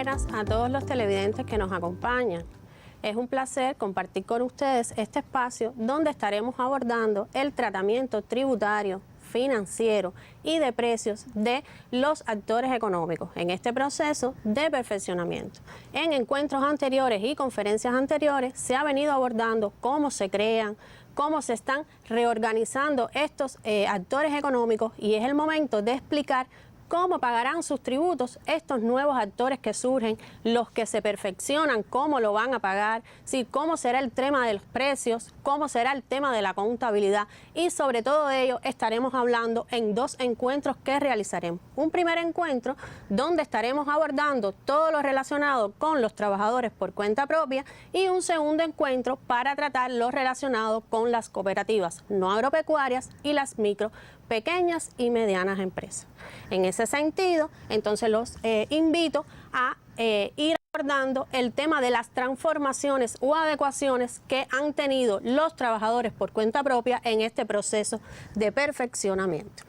buenas a todos los televidentes que nos acompañan. Es un placer compartir con ustedes este espacio donde estaremos abordando el tratamiento tributario, financiero y de precios de los actores económicos en este proceso de perfeccionamiento. En encuentros anteriores y conferencias anteriores se ha venido abordando cómo se crean, cómo se están reorganizando estos actores económicos, y es el momento de explicar cómo pagarán sus tributos estos nuevos actores que surgen, los que se perfeccionan, cómo lo van a pagar, sí, cómo será el tema de los precios, cómo será el tema de la contabilidad, y sobre todo ello estaremos hablando en dos encuentros que realizaremos. Un primer encuentro donde estaremos abordando todo lo relacionado con los trabajadores por cuenta propia, y un segundo encuentro para tratar lo relacionado con las cooperativas no agropecuarias y las micro, pequeñas y medianas empresas. En ese sentido, entonces los invito a ir abordando el tema de las transformaciones o adecuaciones que han tenido los trabajadores por cuenta propia en este proceso de perfeccionamiento.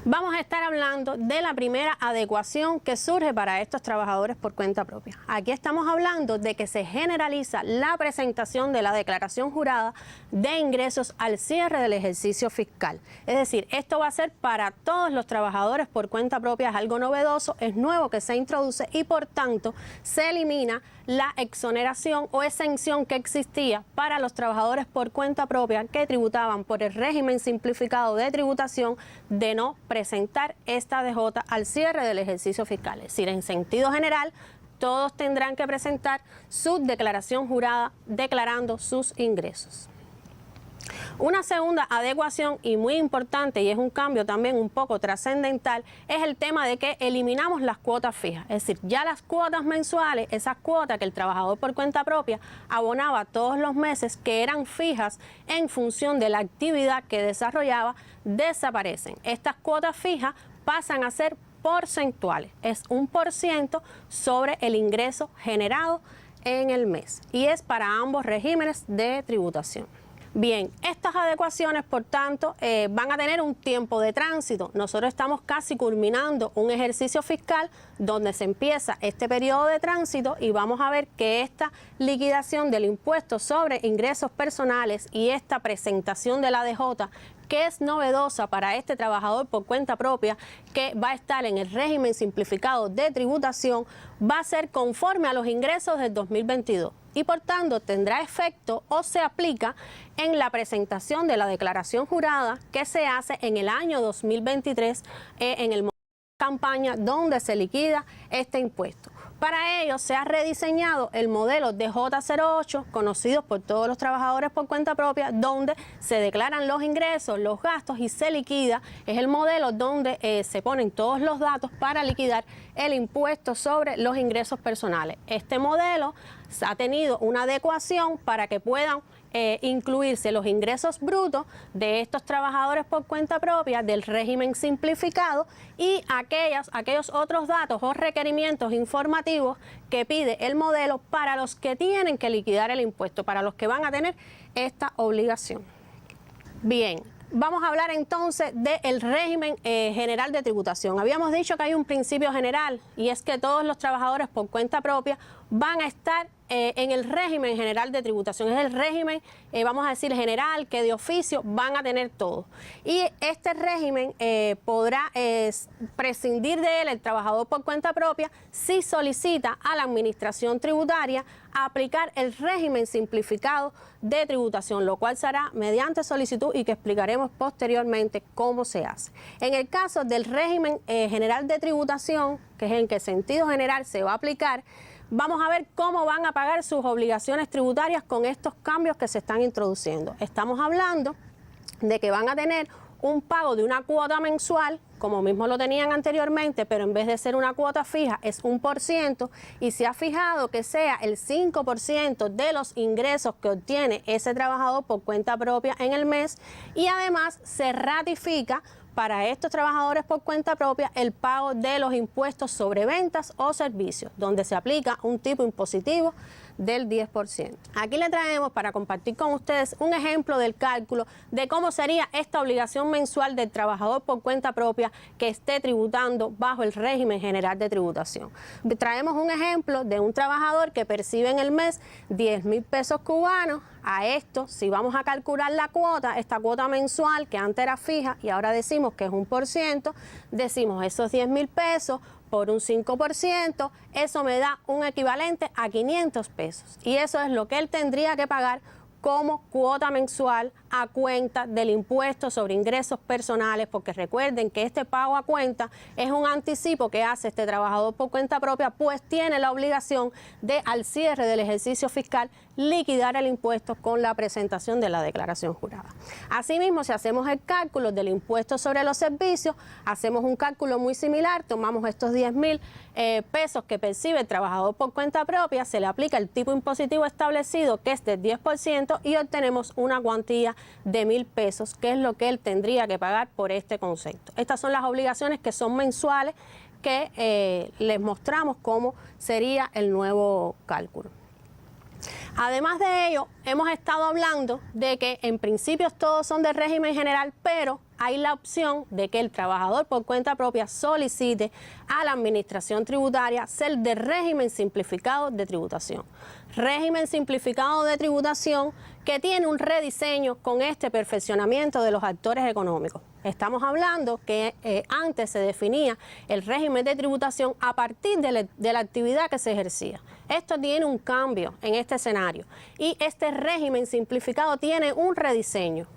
Vamos a estar hablando de la primera adecuación que surge para estos trabajadores por cuenta propia. Aquí estamos hablando de que se generaliza la presentación de la declaración jurada de ingresos al cierre del ejercicio fiscal. Es decir, esto va a ser para todos los trabajadores por cuenta propia, es algo novedoso, es nuevo que se introduce, y por tanto se elimina la exoneración o exención que existía para los trabajadores por cuenta propia que tributaban por el régimen simplificado de tributación de no presentar esta DJ al cierre del ejercicio fiscal. Es decir, en sentido general, todos tendrán que presentar su declaración jurada declarando sus ingresos. Una segunda adecuación, y muy importante, y es un cambio también un poco trascendental, es el tema de que eliminamos las cuotas fijas. Es decir, ya las cuotas mensuales, esas cuotas que el trabajador por cuenta propia abonaba todos los meses, que eran fijas en función de la actividad que desarrollaba, desaparecen. Estas cuotas fijas pasan a ser porcentuales. Es un % sobre el ingreso generado en el mes, y es para ambos regímenes de tributación. Bien, estas adecuaciones, por tanto, van a tener un tiempo de tránsito. Nosotros estamos casi culminando un ejercicio fiscal donde se empieza este periodo de tránsito, y vamos a ver que esta liquidación del impuesto sobre ingresos personales y esta presentación de la DJ, que es novedosa para este trabajador por cuenta propia, que va a estar en el régimen simplificado de tributación, va a ser conforme a los ingresos del 2022. Y por tanto tendrá efecto o se aplica en la presentación de la declaración jurada que se hace en el año 2023 en el momento de campaña donde se liquida este impuesto. Para ello se ha rediseñado el modelo DJ08, conocido por todos los trabajadores por cuenta propia, donde se declaran los ingresos, los gastos y se liquida. Es el modelo donde se ponen todos los datos para liquidar el impuesto sobre los ingresos personales. Este modelo ha tenido una adecuación para que puedan incluirse los ingresos brutos de estos trabajadores por cuenta propia del régimen simplificado, y aquellos otros datos o requerimientos informativos que pide el modelo para los que tienen que liquidar el impuesto, para los que van a tener esta obligación. Bien, vamos a hablar entonces del régimen general de tributación. Habíamos dicho que hay un principio general, y es que todos los trabajadores por cuenta propia van a estar en el régimen general de tributación. Es el régimen, vamos a decir, general, que de oficio van a tener todo. Y este régimen podrá prescindir de él el trabajador por cuenta propia si solicita a la administración tributaria aplicar el régimen simplificado de tributación, lo cual se hará mediante solicitud y que explicaremos posteriormente cómo se hace. En el caso del régimen general de tributación, que es en qué sentido general se va a aplicar, vamos a ver cómo van a pagar sus obligaciones tributarias con estos cambios que se están introduciendo. Estamos hablando de que van a tener un pago de una cuota mensual, como mismo lo tenían anteriormente, pero en vez de ser una cuota fija es un %, y se ha fijado que sea el 5% de los ingresos que obtiene ese trabajador por cuenta propia en el mes, y además se ratifica para estos trabajadores por cuenta propia el pago de los impuestos sobre ventas o servicios, donde se aplica un tipo impositivo del 10%. Aquí le traemos para compartir con ustedes un ejemplo del cálculo de cómo sería esta obligación mensual del trabajador por cuenta propia que esté tributando bajo el régimen general de tributación. Traemos un ejemplo de un trabajador que percibe en el mes 10.000 pesos cubanos. A esto, si vamos a calcular la cuota, esta cuota mensual que antes era fija y ahora decimos que es 1%, decimos esos 10.000 pesos por un 5%, eso me da un equivalente a 500 pesos. Y eso es lo que él tendría que pagar como cuota mensual a cuenta del impuesto sobre ingresos personales, porque recuerden que este pago a cuenta es un anticipo que hace este trabajador por cuenta propia, pues tiene la obligación de, al cierre del ejercicio fiscal, liquidar el impuesto con la presentación de la declaración jurada. Asimismo, si hacemos el cálculo del impuesto sobre los servicios, hacemos un cálculo muy similar, tomamos estos 10.000 pesos que percibe el trabajador por cuenta propia, se le aplica el tipo impositivo establecido, que es del 10%, y obtenemos una cuantía de 1.000 pesos, que es lo que él tendría que pagar por este concepto. Estas son las obligaciones que son mensuales, que les mostramos cómo sería el nuevo cálculo. Además de ello, hemos estado hablando de que en principio todos son de régimen general, pero hay la opción de que el trabajador por cuenta propia solicite a la Administración Tributaria ser de régimen simplificado de tributación. Régimen simplificado de tributación que tiene un rediseño con este perfeccionamiento de los actores económicos. Estamos hablando que antes se definía el régimen de tributación a partir de la actividad que se ejercía. Esto tiene un cambio en este escenario y este régimen simplificado tiene un rediseño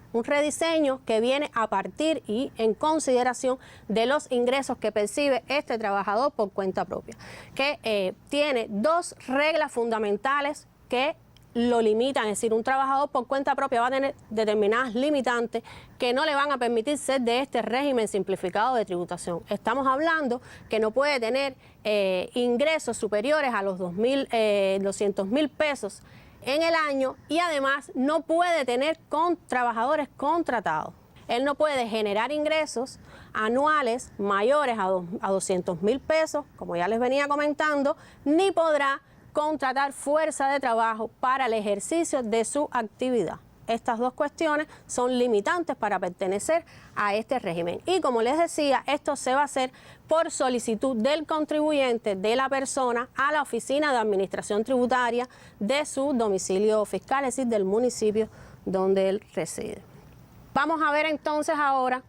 que viene a partir y en consideración de los ingresos que percibe este trabajador por cuenta propia, que tiene dos reglas fundamentales que lo limitan, es decir, un trabajador por cuenta propia va a tener determinadas limitantes que no le van a permitir ser de este régimen simplificado de tributación. Estamos hablando que no puede tener ingresos superiores a los 200.000 pesos en el año y además no puede tener trabajadores contratados. Él no puede generar ingresos anuales mayores a 200.000 pesos, como ya les venía comentando, ni podrá contratar fuerza de trabajo para el ejercicio de su actividad. Estas dos cuestiones son limitantes para pertenecer a este régimen. Y como les decía, esto se va a hacer por solicitud del contribuyente, de la persona, a la oficina de administración tributaria de su domicilio fiscal, es decir, del municipio donde él reside. Vamos a ver entonces ahora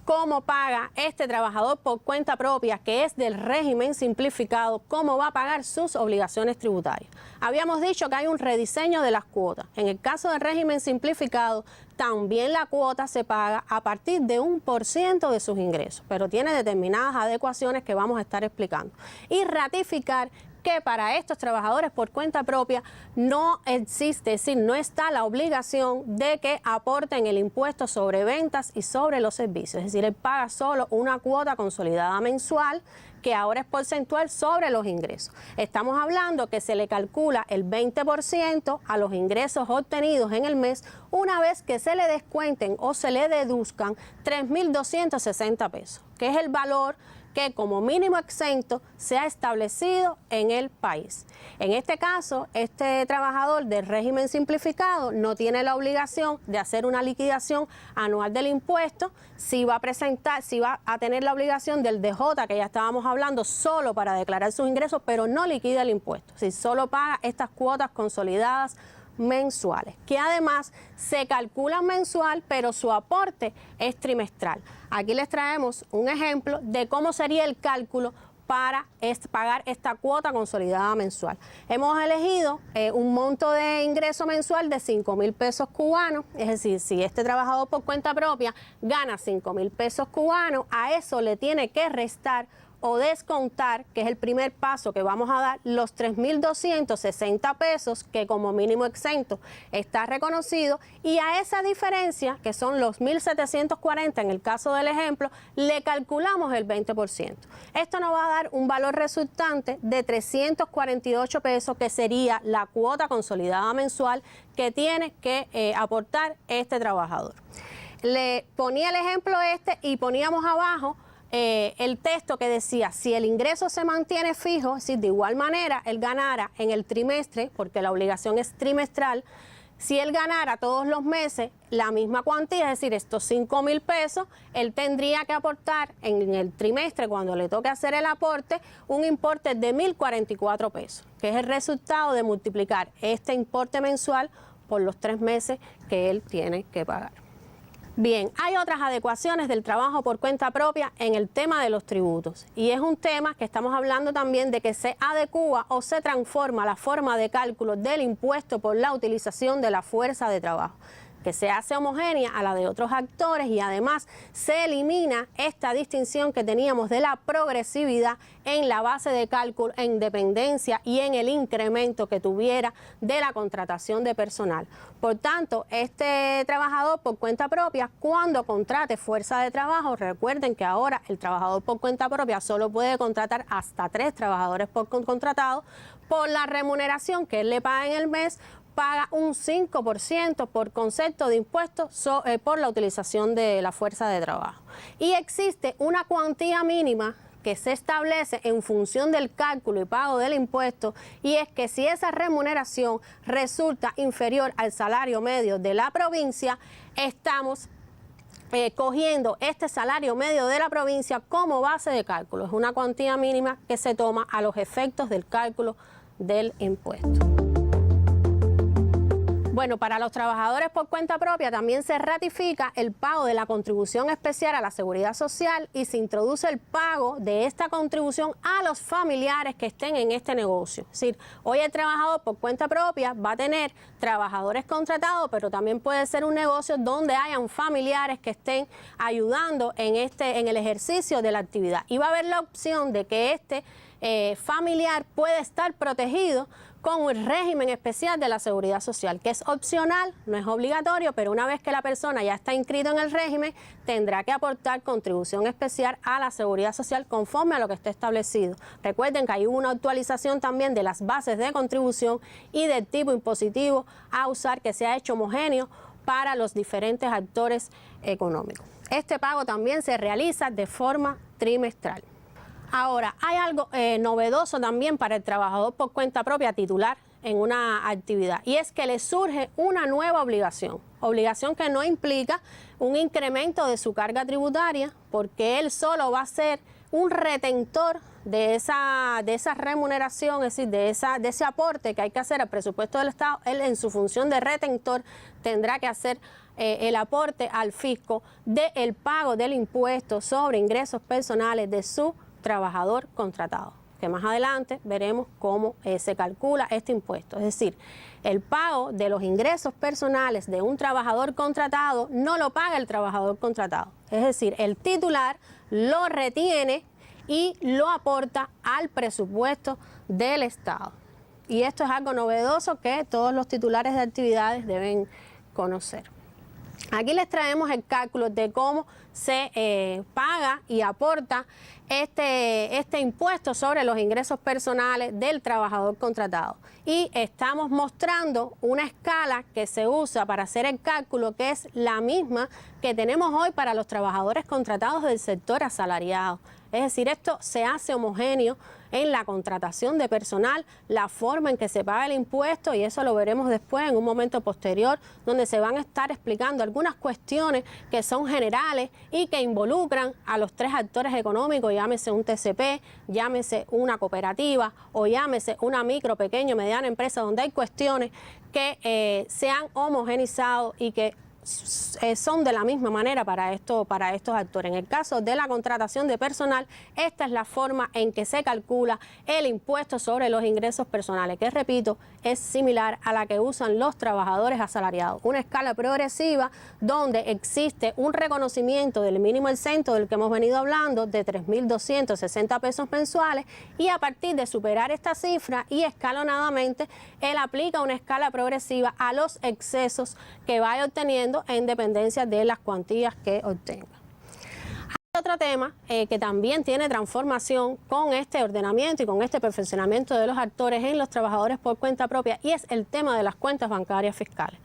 cómo paga este trabajador por cuenta propia, que es del régimen simplificado, cómo va a pagar sus obligaciones tributarias. Habíamos dicho que hay un rediseño de las cuotas. En el caso del régimen simplificado, también la cuota se paga a partir de 1% de sus ingresos, pero tiene determinadas adecuaciones que vamos a estar explicando. Y ratificar que para estos trabajadores por cuenta propia no existe, es decir, no está la obligación de que aporten el impuesto sobre ventas y sobre los servicios. Es decir, él paga solo una cuota consolidada mensual que ahora es porcentual sobre los ingresos. Estamos hablando que se le calcula el 20% a los ingresos obtenidos en el mes una vez que se le descuenten o se le deduzcan 3.260 pesos, que es el valor que como mínimo exento se ha establecido en el país. En este caso, este trabajador del régimen simplificado no tiene la obligación de hacer una liquidación anual del impuesto, si va a tener la obligación del DJ, que ya estábamos hablando, solo para declarar sus ingresos, pero no liquida el impuesto, si solo paga estas cuotas consolidadas mensuales, que además se calculan mensual, pero su aporte es trimestral. Aquí les traemos un ejemplo de cómo sería el cálculo para pagar esta cuota consolidada mensual. Hemos elegido un monto de ingreso mensual de 5.000 pesos cubanos, es decir, si este trabajador por cuenta propia gana 5.000 pesos cubanos, a eso le tiene que restar o descontar, que es el primer paso que vamos a dar, los 3.260 pesos que como mínimo exento está reconocido, y a esa diferencia, que son los 1.740 en el caso del ejemplo, le calculamos el 20%. Esto nos va a dar un valor resultante de 348 pesos, que sería la cuota consolidada mensual que tiene que aportar este trabajador. Le ponía el ejemplo y poníamos abajo el texto que decía, si el ingreso se mantiene fijo, es decir, de igual manera él ganara en el trimestre, porque la obligación es trimestral, si él ganara todos los meses la misma cuantía, es decir, estos 5,000 pesos, él tendría que aportar en el trimestre, cuando le toque hacer el aporte, un importe de 1.044 pesos, que es el resultado de multiplicar este importe mensual por los 3 meses que él tiene que pagar. Bien, hay otras adecuaciones del trabajo por cuenta propia en el tema de los tributos, y es un tema que estamos hablando también de que se adecúa o se transforma la forma de cálculo del impuesto por la utilización de la fuerza de trabajo, que se hace homogénea a la de otros actores, y además se elimina esta distinción que teníamos de la progresividad en la base de cálculo en dependencia y en el incremento que tuviera de la contratación de personal. Por tanto, este trabajador por cuenta propia, cuando contrate fuerza de trabajo, recuerden que ahora el trabajador por cuenta propia solo puede contratar hasta 3 trabajadores por contratado, por la remuneración que él le paga en el mes, paga un 5% por concepto de impuestos por la utilización de la fuerza de trabajo. Y existe una cuantía mínima que se establece en función del cálculo y pago del impuesto, y es que si esa remuneración resulta inferior al salario medio de la provincia, estamos cogiendo este salario medio de la provincia como base de cálculo. Es una cuantía mínima que se toma a los efectos del cálculo del impuesto. Bueno, para los trabajadores por cuenta propia también se ratifica el pago de la contribución especial a la Seguridad Social, y se introduce el pago de esta contribución a los familiares que estén en este negocio. Es decir, hoy el trabajador por cuenta propia va a tener trabajadores contratados, pero también puede ser un negocio donde hayan familiares que estén ayudando en el ejercicio de la actividad. Y va a haber la opción de que este familiar puede estar protegido con el régimen especial de la Seguridad Social, que es opcional, no es obligatorio, pero una vez que la persona ya está inscrito en el régimen, tendrá que aportar contribución especial a la Seguridad Social conforme a lo que esté establecido. Recuerden que hay una actualización también de las bases de contribución y del tipo impositivo a usar, que se ha hecho homogéneo para los diferentes actores económicos. Este pago también se realiza de forma trimestral. Ahora, hay algo novedoso también para el trabajador por cuenta propia titular en una actividad, y es que le surge una nueva obligación que no implica un incremento de su carga tributaria, porque él solo va a ser un retentor de esa remuneración, es decir, de ese aporte que hay que hacer al presupuesto del Estado. Él, en su función de retentor, tendrá que hacer el aporte al fisco del pago del impuesto sobre ingresos personales de su trabajador contratado, que más adelante veremos cómo se calcula este impuesto. Es decir, el pago de los ingresos personales de un trabajador contratado no lo paga el trabajador contratado. Es decir, el titular lo retiene y lo aporta al presupuesto del Estado. Y esto es algo novedoso que todos los titulares de actividades deben conocer. Aquí les traemos el cálculo de cómo se paga y aporta este impuesto sobre los ingresos personales del trabajador contratado. Y estamos mostrando una escala que se usa para hacer el cálculo, que es la misma que tenemos hoy para los trabajadores contratados del sector asalariado. Es decir, esto se hace homogéneo en la contratación de personal, la forma en que se paga el impuesto, y eso lo veremos después en un momento posterior, donde se van a estar explicando algunas cuestiones que son generales y que involucran a los 3 actores económicos, llámese un TCP, llámese una cooperativa o llámese una micro, pequeño, mediana empresa, donde hay cuestiones que se han homogenizado y que son de la misma manera para estos actores. En el caso de la contratación de personal, esta es la forma en que se calcula el impuesto sobre los ingresos personales, que, repito, es similar a la que usan los trabajadores asalariados. Una escala progresiva donde existe un reconocimiento del mínimo exento del que hemos venido hablando, de 3.260 pesos mensuales, y a partir de superar esta cifra y escalonadamente, él aplica una escala progresiva a los excesos que vaya obteniendo en dependencia de las cuantías que obtenga. Hay otro tema que también tiene transformación con este ordenamiento y con este perfeccionamiento de los actores en los trabajadores por cuenta propia, y es el tema de las cuentas bancarias fiscales.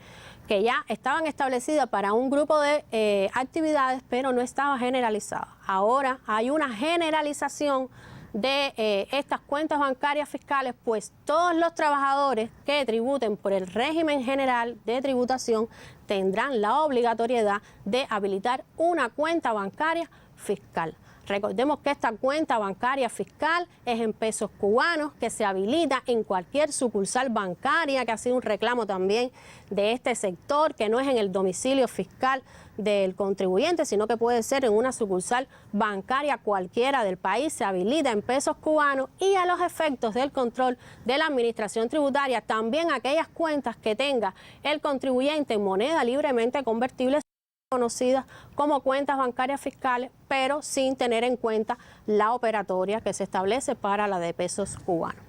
que ya estaban establecidas para un grupo de actividades, pero no estaba generalizada. Ahora hay una generalización de estas cuentas bancarias fiscales, pues todos los trabajadores que tributen por el régimen general de tributación tendrán la obligatoriedad de habilitar una cuenta bancaria fiscal. Recordemos que esta cuenta bancaria fiscal es en pesos cubanos, que se habilita en cualquier sucursal bancaria, que ha sido un reclamo también de este sector, que no es en el domicilio fiscal del contribuyente, sino que puede ser en una sucursal bancaria cualquiera del país, se habilita en pesos cubanos, y a los efectos del control de la administración tributaria, también aquellas cuentas que tenga el contribuyente en moneda libremente convertible conocidas como cuentas bancarias fiscales, pero sin tener en cuenta la operatoria que se establece para la de pesos cubanos.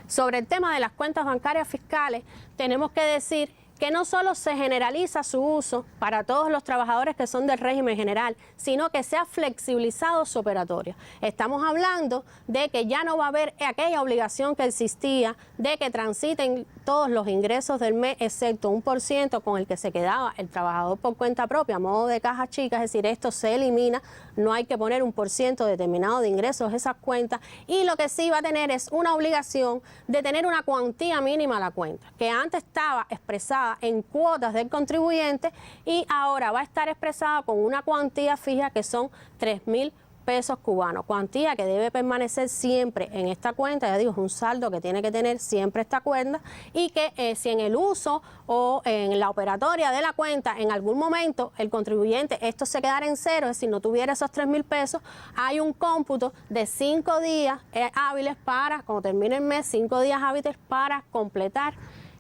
Sobre el tema de las cuentas bancarias fiscales, tenemos que decir que no solo se generaliza su uso para todos los trabajadores que son del régimen general, sino que se ha flexibilizado su operatoria. Estamos hablando de que ya no va a haber aquella obligación que existía de que transiten todos los ingresos del mes, excepto 1% con el que se quedaba el trabajador por cuenta propia, a modo de caja chica, es decir, esto se elimina, no hay que poner 1% determinado de ingresos de esas cuentas, y lo que sí va a tener es una obligación de tener una cuantía mínima a la cuenta, que antes estaba expresada en cuotas del contribuyente y ahora va a estar expresada con una cuantía fija que son 3.000 pesos cubanos, cuantía que debe permanecer siempre en esta cuenta. Ya digo, es un saldo que tiene que tener siempre esta cuenta, y que si en el uso o en la operatoria de la cuenta en algún momento el contribuyente esto se quedara en cero, es decir, no tuviera esos 3.000 pesos, hay un cómputo de 5 días hábiles para, cuando termine el mes, 5 días hábiles para completar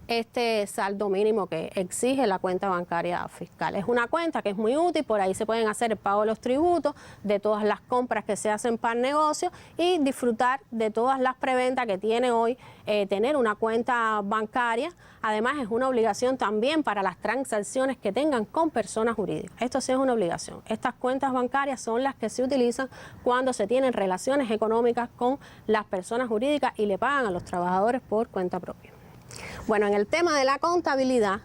este saldo mínimo que exige la cuenta bancaria fiscal. Es una cuenta que es muy útil, por ahí se pueden hacer el pago de los tributos, de todas las compras que se hacen para el negocio y disfrutar de todas las preventas que tiene hoy tener una cuenta bancaria. Además, es una obligación también para las transacciones que tengan con personas jurídicas. Esto sí es una obligación. Estas cuentas bancarias son las que se utilizan cuando se tienen relaciones económicas con las personas jurídicas y le pagan a los trabajadores por cuenta propia. Bueno, en el tema de la contabilidad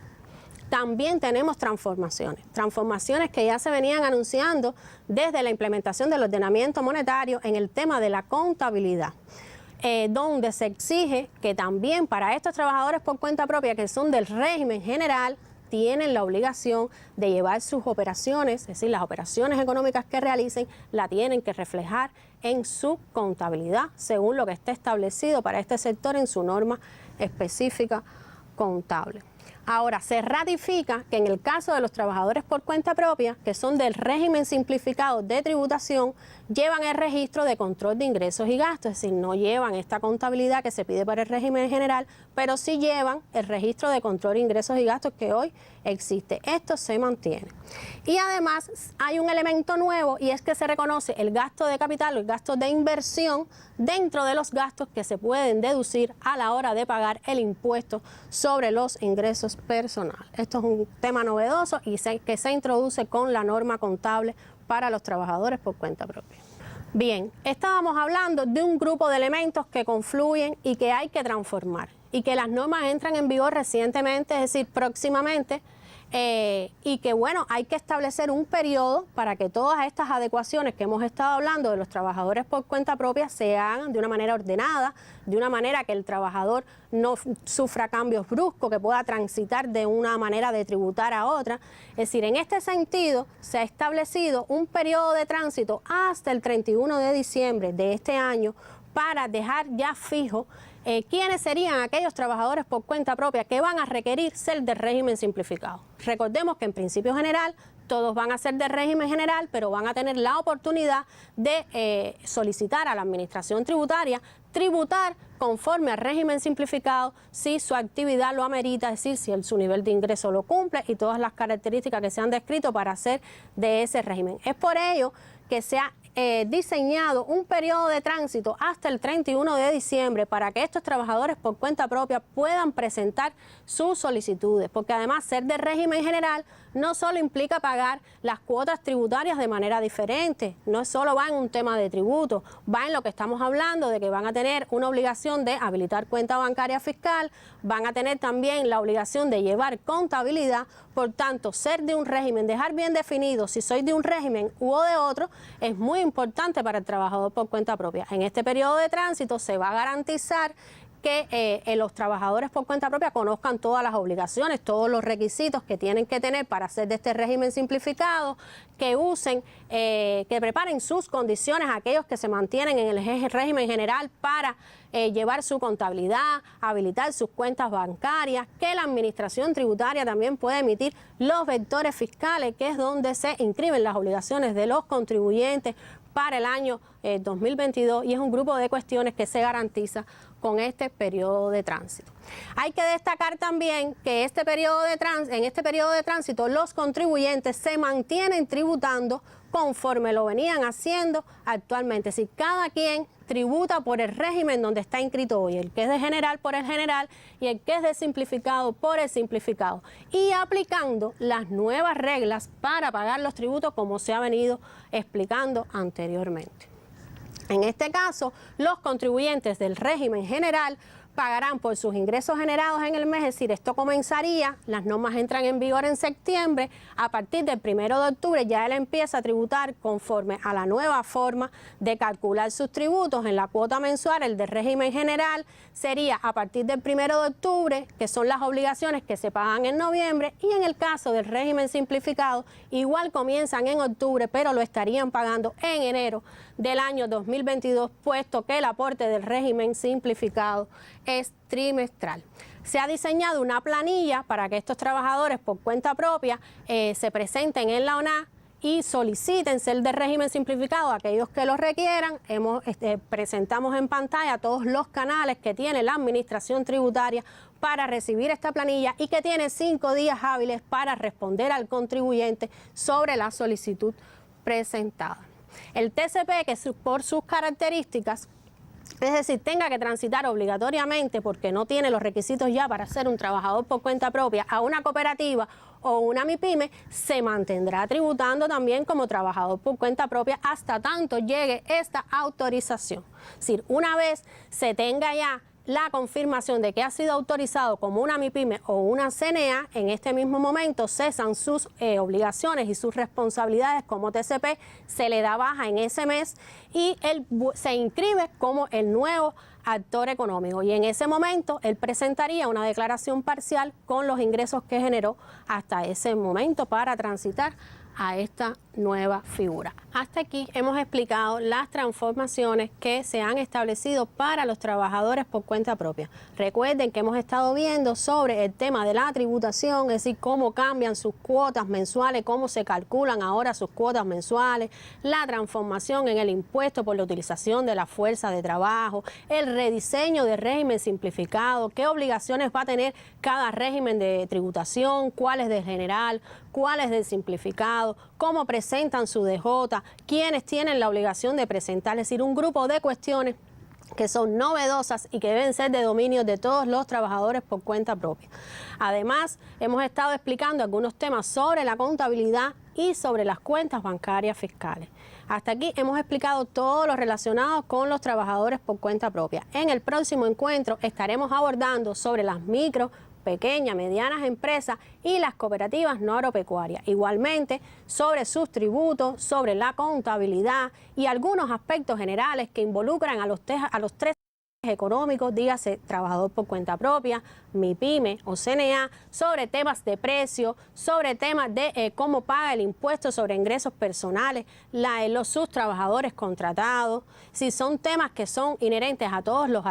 también tenemos transformaciones que ya se venían anunciando desde la implementación del ordenamiento monetario en el tema de la contabilidad, donde se exige que también para estos trabajadores por cuenta propia que son del régimen general tienen la obligación de llevar sus operaciones, es decir, las operaciones económicas que realicen, la tienen que reflejar en su contabilidad, según lo que esté establecido para este sector en su norma específica contable. Ahora, se ratifica que en el caso de los trabajadores por cuenta propia, que son del régimen simplificado de tributación, llevan el registro de control de ingresos y gastos, es decir, no llevan esta contabilidad que se pide para el régimen general, pero sí llevan el registro de control de ingresos y gastos que hoy existe. Esto se mantiene. Y además hay un elemento nuevo, y es que se reconoce el gasto de capital o el gasto de inversión dentro de los gastos que se pueden deducir a la hora de pagar el impuesto sobre los ingresos personales. Esto es un tema novedoso y que se introduce con la norma contable para los trabajadores por cuenta propia. Bien, estábamos hablando de un grupo de elementos que confluyen y que hay que transformar, y que las normas entran en vigor recientemente, es decir, próximamente, y que bueno, hay que establecer un periodo para que todas estas adecuaciones que hemos estado hablando de los trabajadores por cuenta propia se hagan de una manera ordenada, de una manera que el trabajador no sufra cambios bruscos, que pueda transitar de una manera de tributar a otra. Es decir, en este sentido se ha establecido un periodo de tránsito hasta el 31 de diciembre de este año para dejar ya fijo quiénes serían aquellos trabajadores por cuenta propia que van a requerir ser de régimen simplificado. Recordemos que en principio general todos van a ser de régimen general, pero van a tener la oportunidad de solicitar a la administración tributaria tributar conforme al régimen simplificado si su actividad lo amerita, es decir, si su nivel de ingreso lo cumple y todas las características que se han descrito para ser de ese régimen. Es por ello que se ha diseñado un periodo de tránsito hasta el 31 de diciembre para que estos trabajadores por cuenta propia puedan presentar sus solicitudes, porque además ser de régimen régimen general no solo implica pagar las cuotas tributarias de manera diferente, no solo va en un tema de tributo, va en lo que estamos hablando de que van a tener una obligación de habilitar cuenta bancaria fiscal, van a tener también la obligación de llevar contabilidad. Por tanto, ser de un régimen, dejar bien definido si soy de un régimen u de otro, es muy importante para el trabajador por cuenta propia. En este periodo de tránsito se va a garantizar que los trabajadores por cuenta propia conozcan todas las obligaciones, todos los requisitos que tienen que tener para hacer de este régimen simplificado, que usen, que preparen sus condiciones a aquellos que se mantienen en el régimen general para llevar su contabilidad, habilitar sus cuentas bancarias, que la administración tributaria también puede emitir los vectores fiscales, que es donde se inscriben las obligaciones de los contribuyentes para el año 2022, y es un grupo de cuestiones que se garantiza con este periodo de tránsito. Hay que destacar también que en este periodo de tránsito los contribuyentes se mantienen tributando conforme lo venían haciendo actualmente. Si cada quien tributa por el régimen donde está inscrito hoy, el que es de general por el general y el que es de simplificado por el simplificado, y aplicando las nuevas reglas para pagar los tributos como se ha venido explicando anteriormente. En este caso, los contribuyentes del régimen general pagarán por sus ingresos generados en el mes, es decir, esto comenzaría, las normas entran en vigor en septiembre, a partir del 1 de octubre ya él empieza a tributar conforme a la nueva forma de calcular sus tributos. En la cuota mensual, el del régimen general sería a partir del 1 de octubre, que son las obligaciones que se pagan en noviembre, y en el caso del régimen simplificado, igual comienzan en octubre, pero lo estarían pagando en enero del año 2022, puesto que el aporte del régimen simplificado es trimestral. Se ha diseñado una planilla para que estos trabajadores por cuenta propia se presenten en la ONA y soliciten ser de régimen simplificado a aquellos que lo requieran. Presentamos en pantalla todos los canales que tiene la administración tributaria para recibir esta planilla y que tiene 5 días hábiles para responder al contribuyente sobre la solicitud presentada. El TCP, que por sus características, es decir, tenga que transitar obligatoriamente, porque no tiene los requisitos ya para ser un trabajador por cuenta propia, a una cooperativa o una MIPYME, se mantendrá tributando también como trabajador por cuenta propia hasta tanto llegue esta autorización. Es decir, una vez se tenga ya la confirmación de que ha sido autorizado como una MIPYME o una CNA, en este mismo momento cesan sus obligaciones y sus responsabilidades como TCP, se le da baja en ese mes y él se inscribe como el nuevo actor económico, y en ese momento él presentaría una declaración parcial con los ingresos que generó hasta ese momento para transitar a esta nueva figura. Hasta aquí hemos explicado las transformaciones que se han establecido para los trabajadores por cuenta propia. Recuerden que hemos estado viendo sobre el tema de la tributación, es decir, cómo cambian sus cuotas mensuales, cómo se calculan ahora sus cuotas mensuales, la transformación en el impuesto por la utilización de la fuerza de trabajo, el rediseño del régimen simplificado, qué obligaciones va a tener cada régimen de tributación, cuál es del general, cuál es del simplificado, cómo presentan su DJ, quiénes tienen la obligación de presentar, es decir, un grupo de cuestiones que son novedosas y que deben ser de dominio de todos los trabajadores por cuenta propia. Además, hemos estado explicando algunos temas sobre la contabilidad y sobre las cuentas bancarias fiscales. Hasta aquí hemos explicado todo lo relacionado con los trabajadores por cuenta propia. En el próximo encuentro estaremos abordando sobre las micro, pequeñas, medianas empresas y las cooperativas no agropecuarias. Igualmente, sobre sus tributos, sobre la contabilidad y algunos aspectos generales que involucran a los tres económicos, dígase trabajador por cuenta propia, MIPYME o CNA, sobre temas de precio, sobre temas de cómo paga el impuesto sobre ingresos personales, sus trabajadores contratados, si son temas que son inherentes a todos los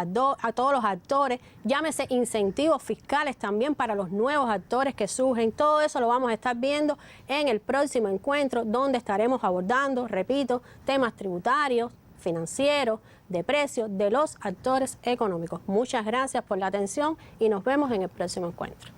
actores, llámese incentivos fiscales también para los nuevos actores que surgen. Todo eso lo vamos a estar viendo en el próximo encuentro, donde estaremos abordando, repito, temas tributarios, financieros, de precios de los actores económicos. Muchas gracias por la atención y nos vemos en el próximo encuentro.